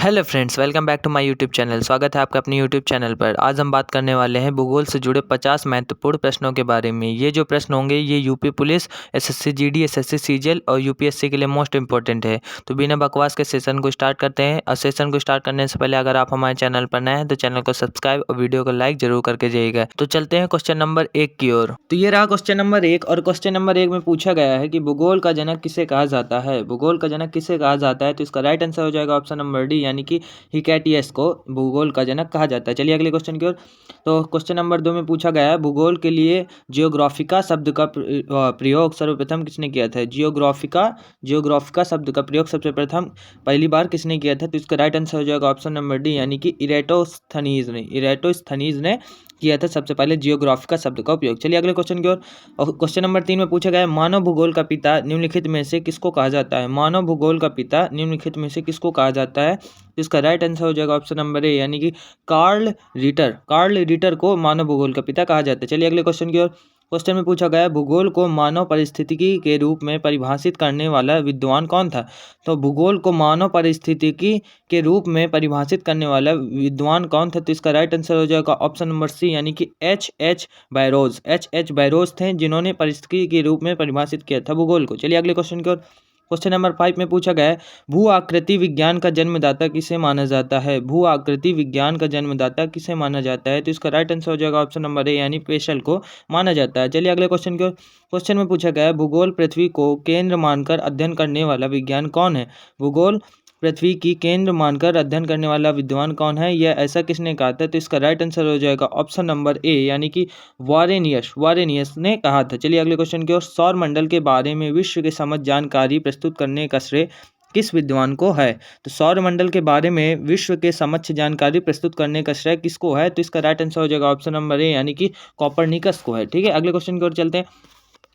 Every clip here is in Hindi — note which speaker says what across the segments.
Speaker 1: Hello friends, welcome back to my YouTube channel. स्वागत है आपका अपने यूट्यूब चैनल पर। आज हम बात करने वाले हैं भूगोल से जुड़े 50 महत्वपूर्ण प्रश्नों के बारे में। ये जो प्रश्न होंगे ये UP police, SSC GD, SSC CGL और यूपीएससी के लिए मोस्ट इंपॉर्टेंट है। तो बिना बकवास के सेशन को स्टार्ट करते हैं। और सेशन को स्टार्ट करने से पहले अगर आप हमारे चैनल पर नए हैं तो चैनल को सब्सक्राइब और वीडियो को लाइक जरूर करके जाइएगा। तो चलते हैं क्वेश्चन नंबर 1 की ओर। तो ये रहा क्वेश्चन नंबर 1 और क्वेश्चन नंबर 1 में पूछा गया है कि भूगोल का जनक किसे कहा जाता है। भूगोल का जनक किसे कहा जाता है, तो इसका राइट आंसर हो जाएगा ऑप्शन नंबर डी, यानी कि हिकैटियस को भूगोल का जनक कहा जाता है। चलिए अगले क्वेश्चन की ओर। तो क्वेश्चन नंबर 2 में पूछा गया है भूगोल के लिए जियोग्राफिका शब्द का प्रयोग सर्वप्रथम किसने किया था। जियोग्राफिका शब्द का प्रयोग सबसे प्रथम पहली बार किसने किया था, तो इसका राइट आंसर हो जाएगा ऑप्शन नंबर डी, यानी कि इरेटोस्थनीज ने किया था सबसे पहले जियोग्राफिका शब्द का उपयोग। चलिए अगले क्वेश्चन की ओर। और क्वेश्चन नंबर 3 में पूछा गया है मानव भूगोल का पिता निम्नलिखित में से किसको कहा जाता है। मानव भूगोल का पिता निम्नलिखित में से किसको कहा जाता है, तो इसका राइट आंसर हो जाएगा ऑप्शन नंबर ए, यानी कि कार्ल रिटर को मानव भूगोल का पिता कहा जाता है। चलिए अगले क्वेश्चन की ओर। क्वेश्चन में पूछा गया है भूगोल को मानव पारिस्थितिकी के रूप में परिभाषित करने वाला विद्वान कौन था। तो भूगोल को मानव पारिस्थितिकी के रूप में परिभाषित करने वाला विद्वान कौन था, तो इसका राइट आंसर हो जाएगा ऑप्शन नंबर सी, यानी कि एच एच बैरोज थे जिन्होंने पारिस्थितिकी के रूप में परिभाषित किया था भूगोल को। चलिए अगले क्वेश्चन की ओर। क्वेश्चन नंबर 5 में पूछा गया है भू आकृति विज्ञान का जन्मदाता किसे माना जाता है। भू आकृति विज्ञान का जन्मदाता किसे माना जाता है, तो इसका राइट आंसर हो जाएगा ऑप्शन नंबर ए, यानी पेशल को माना जाता है। चलिए अगले क्वेश्चन की ओर। क्वेश्चन में पूछा गया है भूगोल पृथ्वी को केंद्र मानकर अध्ययन करने वाला विज्ञान कौन है। भूगोल पृथ्वी की केंद्र मानकर अध्ययन करने वाला विद्वान कौन है, यह ऐसा किसने कहा था, तो इसका राइट आंसर हो जाएगा ऑप्शन नंबर ए, यानी कि वारेनियस ने कहा था। चलिए अगले क्वेश्चन की ओर। सौर मंडल के बारे में विश्व के समझ जानकारी प्रस्तुत करने का श्रेय किस विद्वान को है। तो सौर मंडल के बारे में विश्व के समक्ष जानकारी प्रस्तुत करने का श्रेय किसको है, तो इसका राइट आंसर हो जाएगा ऑप्शन नंबर ए, यानी कि कॉपरनिकस को है। ठीक है, अगले क्वेश्चन की ओर चलते हैं।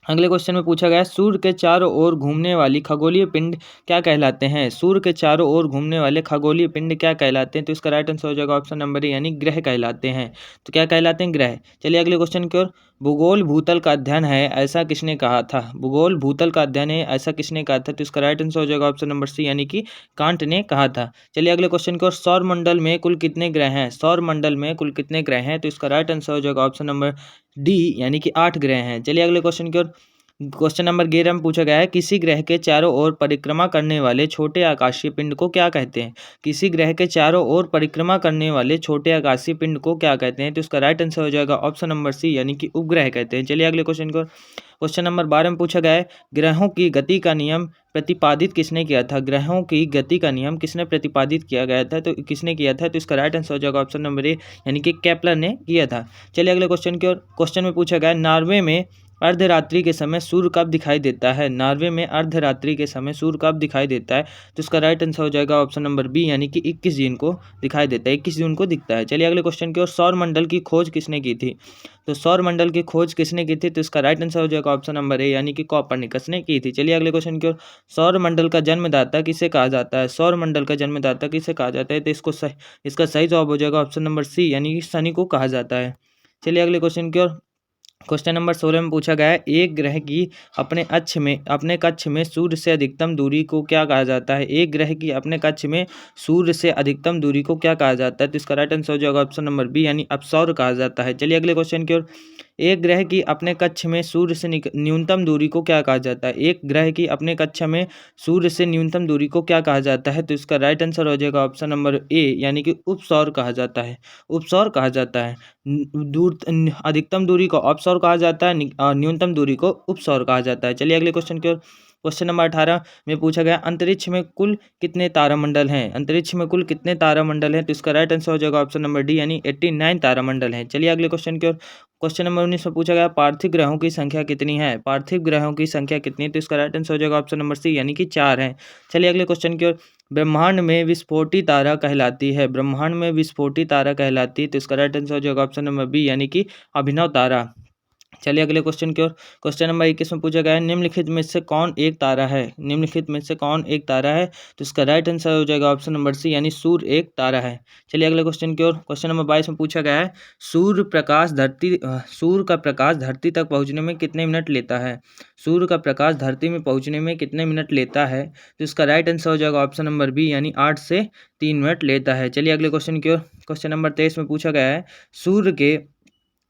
Speaker 1: अगले क्वेश्चन में पूछा गया है सूर्य के चारों ओर घूमने वाली खगोलीय पिंड क्या कहलाते हैं। सूर्य के चारों ओर घूमने वाले खगोलीय पिंड क्या कहलाते हैं, तो इसका राइट आंसर हो जाएगा ऑप्शन नंबर ए, यानी ग्रह कहलाते हैं। तो क्या कहलाते हैं, ग्रह। चलिए अगले क्वेश्चन की ओर। भूगोल भूतल का अध्ययन है ऐसा किसने कहा था। भूगोल भूतल का अध्ययन है ऐसा किसने कहा था, तो इसका राइट आंसर हो जाएगा ऑप्शन नंबर सी, यानी कि कांट ने कहा था। चलिए अगले क्वेश्चन की ओर। सौर मंडल में कुल कितने ग्रह हैं। सौर मंडल में कुल कितने ग्रह हैं, तो इसका राइट आंसर हो जाएगा ऑप्शन नंबर डी, यानी कि 8 ग्रह हैं। चलिए अगले क्वेश्चन की ओर। क्वेश्चन नंबर 11 में पूछा गया है किसी ग्रह के चारों ओर परिक्रमा करने वाले छोटे आकाशीय पिंड को क्या कहते हैं। किसी ग्रह के चारों ओर परिक्रमा करने वाले छोटे आकाशीय पिंड को क्या कहते हैं, तो इसका राइट आंसर हो जाएगा ऑप्शन नंबर सी, यानी कि उपग्रह कहते हैं। चलिए अगले क्वेश्चन को। क्वेश्चन नंबर 12 में पूछा गया है ग्रहों की गति का नियम प्रतिपादित किसने किया था। ग्रहों की गति का नियम किसने प्रतिपादित किया गया था, तो किसने किया था, तो इसका राइट आंसर हो जाएगा ऑप्शन नंबर ए, यानी कि केपलर ने किया था। चलिए अगले क्वेश्चन की ओर। क्वेश्चन में पूछा गया नॉर्वे में अर्धरात्रि के समय सूर्य कब दिखाई देता है। नॉर्वे में अर्धरात्रि के समय सूर्य कब दिखाई देता है, तो इसका राइट आंसर हो जाएगा ऑप्शन नंबर बी, यानी कि 21 जून को दिखाई देता है, 21 जून को दिखता है। चलिए अगले क्वेश्चन की ओर। सौर मंडल की खोज किसने की थी। तो सौर मंडल की खोज किसने की थी, तो इसका राइट आंसर हो जाएगा ऑप्शन नंबर ए, यानी कि कॉपरनिकस ने की थी। चलिए अगले क्वेश्चन की ओर। सौर मंडल का जन्मदाता किसे कहा जाता है। सौर मंडल का जन्मदाता किसे कहा जाता है, तो इसका सही जवाब हो जाएगा ऑप्शन नंबर सी, यानी कि शनि को कहा जाता है। चलिए अगले क्वेश्चन की ओर। क्वेश्चन नंबर 16 में पूछा गया है एक ग्रह की अपने कक्ष में सूर्य से अधिकतम दूरी को क्या कहा जाता है। एक ग्रह की अपने कक्ष में सूर्य से अधिकतम दूरी को क्या कहा जाता है, तो इसका राइट आंसर हो जाएगा ऑप्शन नंबर बी, यानी अपसौर कहा जाता है। चलिए अगले क्वेश्चन की ओर। एक ग्रह की अपने कक्ष में सूर्य से न्यूनतम दूरी को क्या कहा जाता है। एक ग्रह की अपने कक्ष में सूर्य से न्यूनतम दूरी को क्या कहा जाता है, तो इसका राइट आंसर हो जाएगा ऑप्शन नंबर ए, यानी कि उपसौर कहा जाता है। उपसौर कहा जाता है। अधिकतम दूरी को अपसौर कहा जाता है, न्यूनतम दूरी को उपसौर कहा जाता है। चलिए अगले क्वेश्चन की ओर। क्वेश्चन नंबर 18 में पूछा गया अंतरिक्ष में कुल कितने तारामंडल हैं। अंतरिक्ष में कुल कितने तारामंडल हैं, तो इसका राइट आंसर हो जाएगा ऑप्शन नंबर डी, यानी 89 तारामंडल हैं। चलिए अगले क्वेश्चन की ओर। क्वेश्चन नंबर 19 में पूछा गया पार्थिव ग्रहों की संख्या कितनी है। पार्थिव ग्रहों की संख्या कितनी है, तो इसका राइट आंसर हो जाएगा ऑप्शन नंबर सी, यानी कि 4 है। चलिए अगले क्वेश्चन की ओर। ब्रह्मांड में विस्फोटी तारा कहलाती है। ब्रह्मांड में विस्फोटी तारा कहलाती है, तो इसका राइट आंसर हो जाएगा ऑप्शन नंबर बी, यानी कि अभिनव तारा। चलिए अगले क्वेश्चन की ओर। क्वेश्चन नंबर 21 में पूछा गया है निम्नलिखित में से कौन एक तारा है। निम्नलिखित में से कौन एक तारा है, तो इसका राइट आंसर हो जाएगा ऑप्शन नंबर सी यानी सूर्य एक तारा है। चलिए अगले क्वेश्चन की ओर। क्वेश्चन नंबर 22 में पूछा गया है सूर्य का प्रकाश धरती तक पहुंचने में कितने मिनट लेता है। सूर्य का प्रकाश धरती में पहुंचने में कितने मिनट लेता है, तो इसका राइट आंसर हो जाएगा ऑप्शन नंबर बी यानी 8 से 3 मिनट लेता है। चलिए अगले क्वेश्चन की ओर। क्वेश्चन नंबर 23 में पूछा गया है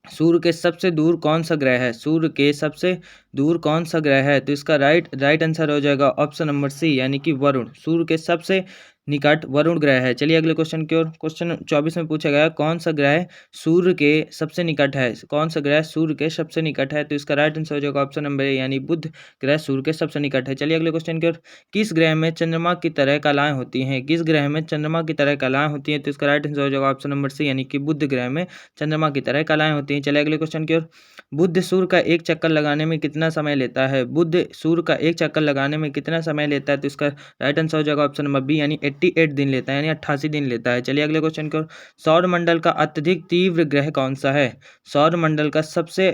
Speaker 1: सूर्य के सबसे दूर कौन सा ग्रह है। सूर्य के सबसे दूर कौन सा ग्रह है, तो इसका राइट आंसर हो जाएगा ऑप्शन नंबर सी यानी कि वरुण। सूर्य के सबसे निकट वरुण ग्रह है। चलिए अगले क्वेश्चन की ओर। क्वेश्चन 24 में पूछा गया कौन सा ग्रह सूर्य के सबसे निकट है। कौन सा ग्रह सूर्य के सबसे निकट है, तो इसका राइट आंसर हो जाएगा ऑप्शन नंबर ए यानी बुध ग्रह सूर्य के सबसे निकट है। चलिए अगले क्वेश्चन की ओर। किस ग्रह में चंद्रमा की तरह कलाएं होती हैं। किस ग्रह में चंद्रमा की तरह कलाएं होती हैं, तो इसका राइट आंसर हो जाएगा ऑप्शन नंबर सी यानी कि बुध ग्रह में चंद्रमा की तरह कलाएं होती हैं। चलिए अगले क्वेश्चन की ओर। बुध सूर्य का एक चक्कर लगाने में कितना समय लेता है। बुध सूर्य का एक चक्कर लगाने में कितना समय लेता है, तो इसका राइट आंसर हो जाएगा ऑप्शन नंबर बी यानी 88 दिन लेता है यानी 88 दिन लेता है। चलिए अगले क्वेश्चन की ओर। सौर मंडल का अत्यधिक तीव्र ग्रह कौन सा है। सौर मंडल का सबसे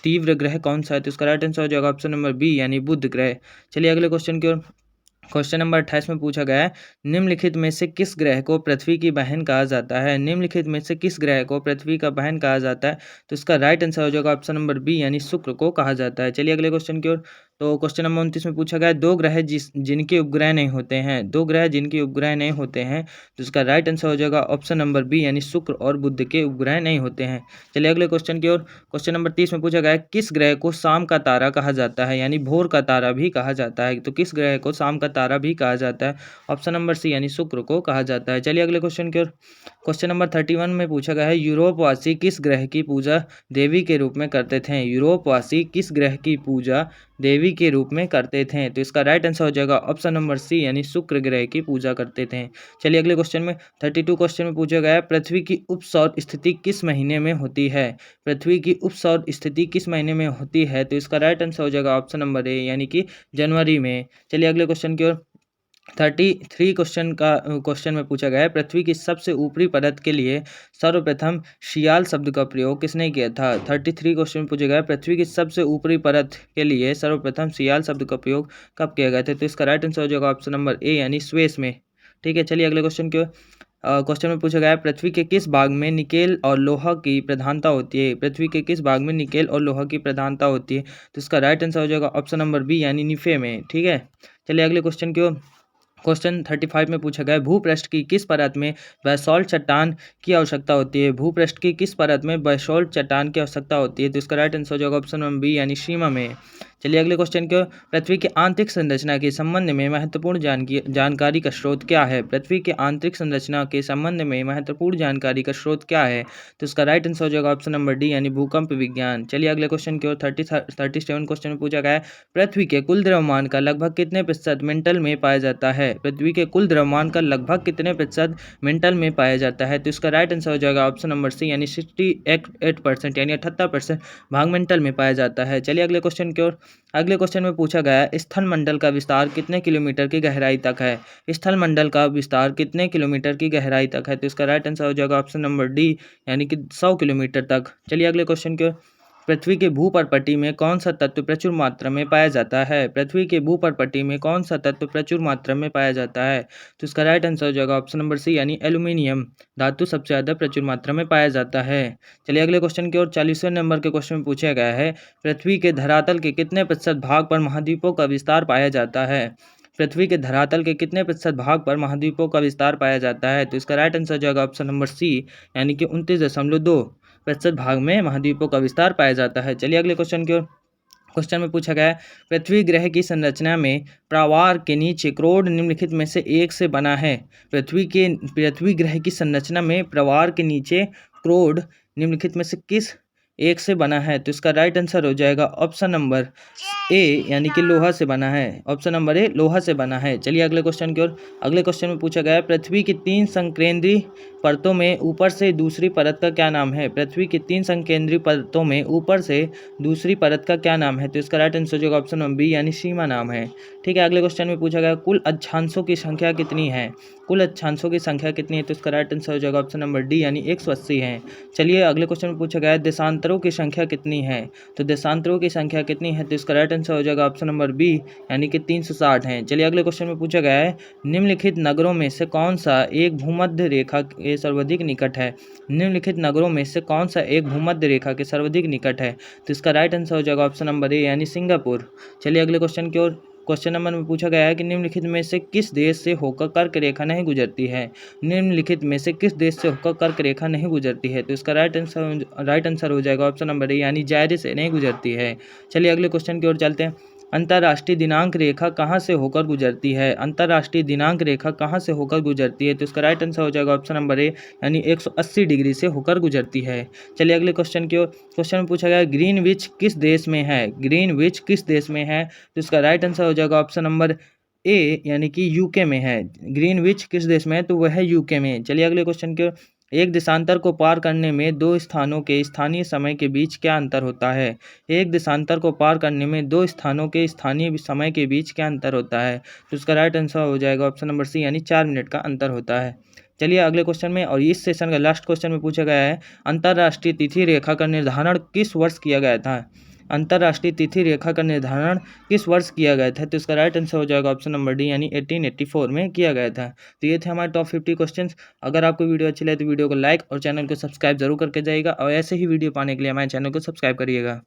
Speaker 1: तीव्र ग्रह कौन सा है, तो इसका राइट आंसर हो जाएगा ऑप्शन नंबर बी यानी बुध ग्रह। चलिए अगले क्वेश्चन की ओर। क्वेश्चन नंबर 28 में पूछा गया है निम्नलिखित में से किस ग्रह को पृथ्वी की बहन कहा जाता है। निम्नलिखित में से किस ग्रह को पृथ्वी का बहन कहा जाता है, तो इसका राइट आंसर हो जाएगा ऑप्शन नंबर बी यानी शुक्र को कहा जाता है। चलिए अगले क्वेश्चन की ओर। तो क्वेश्चन नंबर 29 में पूछा गया दो ग्रह जिनके उपग्रह नहीं होते हैं। दो ग्रह जिनके उपग्रह नहीं होते हैं, तो इसका राइट आंसर हो जाएगा ऑप्शन नंबर बी यानी शुक्र और बुध के उपग्रह नहीं होते हैं। चलिए अगले क्वेश्चन की ओर। क्वेश्चन नंबर 30 में पूछा गया है किस ग्रह को शाम का तारा कहा जाता है, यानी भोर का तारा भी कहा जाता है। तो किस ग्रह को शाम का तारा भी कहा जाता है, ऑप्शन नंबर सी यानी शुक्र को कहा जाता है। चलिए अगले क्वेश्चन की ओर। क्वेश्चन नंबर 31 में पूछा गया है यूरोपवासी किस ग्रह की पूजा देवी के रूप में करते थे। यूरोपवासी किस ग्रह की पूजा देवी के रूप में करते थे, तो इसका राइट आंसर हो जाएगा ऑप्शन नंबर सी यानी शुक्र ग्रह की पूजा करते थे। चलिए अगले क्वेश्चन में 32 क्वेश्चन में पूछा गया है पृथ्वी की उपसौर स्थिति किस महीने में होती है। पृथ्वी की उपसौर स्थिति किस महीने में होती है, तो इसका राइट आंसर हो जाएगा ऑप्शन नंबर ए यानी कि जनवरी में। चलिए अगले क्वेश्चन की ओर। 33 क्वेश्चन में पूछा गया है पृथ्वी की सबसे ऊपरी परत के लिए सर्वप्रथम शियाल शब्द का प्रयोग किसने किया था। 33 क्वेश्चन में पूछा गया है पृथ्वी की सबसे ऊपरी परत के लिए सर्वप्रथम शियाल शब्द का प्रयोग कब किया गया था, तो इसका राइट आंसर हो जाएगा ऑप्शन नंबर ए यानी स्वेस में। ठीक है, चलिए अगले क्वेश्चन की क्वेश्चन में पूछा गया है पृथ्वी के किस भाग में निकेल और लोहा की प्रधानता होती है। पृथ्वी के किस भाग में निकेल और लोहा की प्रधानता होती है, तो इसका राइट आंसर हो जाएगा ऑप्शन नंबर बी यानी निफे में। ठीक है, चलिए अगले क्वेश्चन की ओर। क्वेश्चन 35 में पूछा गया है भूपृष्ठ की किस परत में बेसॉल्ट चट्टान की आवश्यकता होती है। भूपृष्ठ की किस परत में बेसॉल्ट चट्टान की आवश्यकता होती है, तो इसका राइट आंसर हो जाएगा ऑप्शन नंबर बी यानी सीमा में। चलिए अगले क्वेश्चन की ओर। पृथ्वी के आंतरिक संरचना के संबंध में महत्वपूर्ण जानकारी का स्रोत क्या है। पृथ्वी के आंतरिक संरचना के संबंध में महत्वपूर्ण जानकारी का स्रोत क्या है, तो इसका राइट आंसर हो जाएगा ऑप्शन नंबर डी यानी भूकंप विज्ञान। चलिए अगले क्वेश्चन की ओर। 37 क्वेश्चन में पूछा गया है पृथ्वी के कुल द्रव्यमान का लगभग कितने प्रतिशत मेंटल में पाया जाता है। पृथ्वी के कुल द्रव्यमान का लगभग कितने प्रतिशत मेंटल में पाया जाता है, तो इसका राइट आंसर हो जाएगा ऑप्शन नंबर सी यानी 68% यानी 78% भाग मेंटल में पाया जाता है। चलिए अगले क्वेश्चन की ओर। अगले क्वेश्चन में पूछा गया है स्थल मंडल का विस्तार कितने किलोमीटर की गहराई तक है। स्थल मंडल का विस्तार कितने किलोमीटर की गहराई तक है, तो इसका राइट आंसर हो जाएगा ऑप्शन नंबर डी यानी कि 100 किलोमीटर तक। चलिए अगले क्वेश्चन की ओर। पृथ्वी के भूपर्पटी में कौन सा तत्व प्रचुर मात्रा में पाया जाता है। पृथ्वी के भूपर्पटी में कौन सा तत्व प्रचुर मात्रा में पाया जाता है, तो इसका राइट आंसर हो जाएगा ऑप्शन नंबर सी यानी एल्यूमिनियम धातु सबसे ज़्यादा प्रचुर मात्रा में पाया जाता है। चलिए अगले क्वेश्चन की ओर। 40वें नंबर के क्वेश्चन में पूछा गया है पृथ्वी के धरातल के कितने प्रतिशत भाग पर महाद्वीपों का विस्तार पाया जाता है। पृथ्वी के धरातल के कितने प्रतिशत भाग पर महाद्वीपों का विस्तार पाया जाता है, तो इसका राइट आंसर हो जाएगा ऑप्शन नंबर सी यानी कि 29.2% भाग में महाद्वीपों का विस्तार पाया जाता है। चलिए अगले क्वेश्चन की ओर। क्वेश्चन में पूछा गया है पृथ्वी ग्रह की संरचना में प्रावार के नीचे क्रोड निम्नलिखित में से एक से बना है। पृथ्वी ग्रह की संरचना में प्रवार के नीचे क्रोड निम्नलिखित में से किस एक से बना है, तो इसका राइट आंसर हो जाएगा ऑप्शन नंबर ए यानी कि लोहा से बना है। ऑप्शन नंबर ए लोहा से बना है। चलिए अगले क्वेश्चन की ओर। अगले क्वेश्चन में पूछा गया है पृथ्वी की 3 संकेंद्री परतों में ऊपर से दूसरी परत का क्या नाम है? पृथ्वी की 3 संकेंद्रीय परतों में ऊपर से दूसरी परत का क्या नाम है? तो इसका राइट आंसर हो जाएगा ऑप्शन नंबर बी यानी सीमा नाम है। ठीक है, अगले क्वेश्चन में पूछा गया कुल अक्षांशों की संख्या कितनी है? कुल अक्षांशों की संख्या कितनी है? तो इसका राइट आंसर हो जाएगा ऑप्शन नंबर डी यानी 180 है। चलिए अगले क्वेश्चन में पूछा गया है देशांतरों की संख्या कितनी है? तो देशांतरों की संख्या कितनी है? तो इसका राइट आंसर हो जाएगा ऑप्शन नंबर बी यानी कि 360 है। चलिए अगले क्वेश्चन में पूछा गया है निम्नलिखित नगरों में से कौन सा एक भूमध्य रेखा के सर्वाधिक निकट है? निम्नलिखित नगरों में से कौन सा एक भूमध्य रेखा के सर्वाधिक निकट है? तो इसका राइट आंसर हो जाएगा ऑप्शन नंबर ए यानी सिंगापुर। चलिए अगले क्वेश्चन की ओर। क्वेश्चन नंबर में पूछा गया है कि निम्नलिखित में से किस देश से होकर कर्क रेखा नहीं गुजरती है? निम्नलिखित में से किस देश से होकर कर्क रेखा नहीं गुजरती है? तो इसका राइट आंसर हो जाएगा ऑप्शन नंबर ए यानी जायरे से नहीं गुजरती है। चलिए अगले क्वेश्चन की ओर चलते हैं। अंतर्राष्ट्रीय दिनांक रेखा कहाँ से होकर गुजरती है? अंतर्राष्ट्रीय दिनांक रेखा कहाँ से होकर गुजरती है? तो इसका राइट आंसर हो जाएगा ऑप्शन नंबर ए यानी 180 डिग्री से होकर गुजरती है। चलिए अगले क्वेश्चन की ओर। क्वेश्चन में पूछा गया ग्रीनविच किस देश में है? ग्रीनविच किस देश में है? तो इसका राइट आंसर हो जाएगा ऑप्शन नंबर ए यानी कि यूके में है। ग्रीनविच किस देश में है? तो वह है यूके में। चलिए अगले क्वेश्चन की ओर। एक देशांतर को पार करने में दो स्थानों के स्थानीय समय के बीच क्या अंतर होता है? एक देशांतर को पार करने में दो स्थानों के स्थानीय समय के बीच क्या अंतर होता है? तो उसका राइट आंसर हो जाएगा ऑप्शन नंबर सी यानी 4 मिनट का अंतर होता है। चलिए अगले क्वेश्चन में और इस सेशन का लास्ट क्वेश्चन में पूछा गया है अंतर्राष्ट्रीय तिथि रेखा का निर्धारण किस वर्ष किया गया था? अंतर्राष्ट्रीय तिथि रेखा का निर्धारण किस वर्ष किया गया था? तो इसका राइट आंसर हो जाएगा ऑप्शन नंबर डी यानी 1884 में किया गया था। तो ये थे हमारे टॉप 50 क्वेश्चंस। अगर आपको वीडियो अच्छी लगे तो वीडियो को लाइक और चैनल को सब्सक्राइब जरूर करके जाइएगा और ऐसे ही वीडियो पाने के लिए हमारे चैनल को सब्सक्राइब करिएगा।